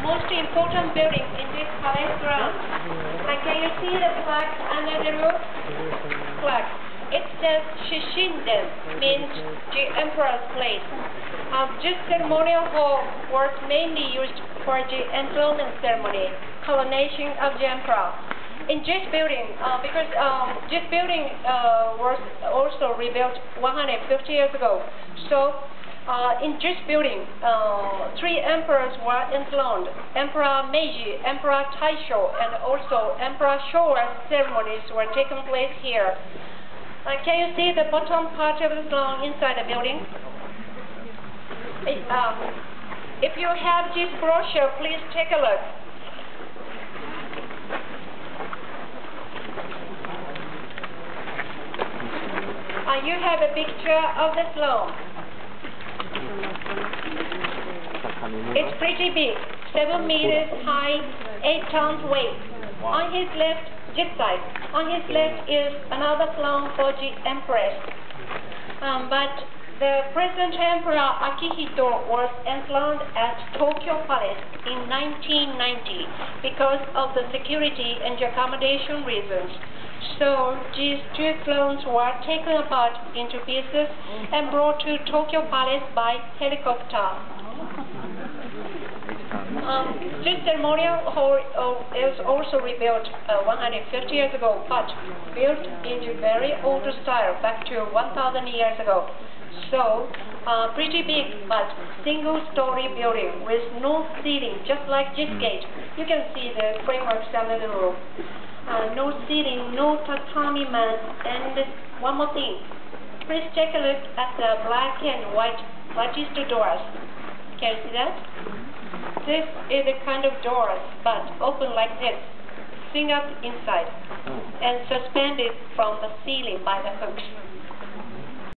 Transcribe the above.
most important building in this palace ground. And can you see the plaque under the roof? Plaque. It says Shishinden, means the emperor's place. This ceremonial hall was mainly used for the enthronement ceremony, coronation of the emperor. In this building, because this building was also rebuilt 150 years ago, so in this building, 3 emperors were enthroned. Emperor Meiji, Emperor Taisho, and also Emperor Showa's ceremonies were taking place here. Can you see the bottom part of the throne inside the building? If you have this brochure, please take a look. You have a picture of the throne. It's pretty big, 7 meters high, 8 tons weight. On his left, this side, on his left is another throne for the empress. But the present emperor Akihito was enthroned at Tokyo Palace in 1990 because of the security and accommodation reasons. So these 2 thrones were taken apart into pieces and brought to Tokyo Palace by helicopter. This ceremonial hall is also rebuilt 150 years ago, but built in a very old style back to 1,000 years ago. So, pretty big, but single-story building with no ceiling, just like this gate. You can see the framework under the roof. No ceiling, no tatami mat, and one more thing. Please take a look at the black and white latticed doors. Can you see that? This is the kind of doors, but open like this, swing up inside, and suspended from the ceiling by the hooks.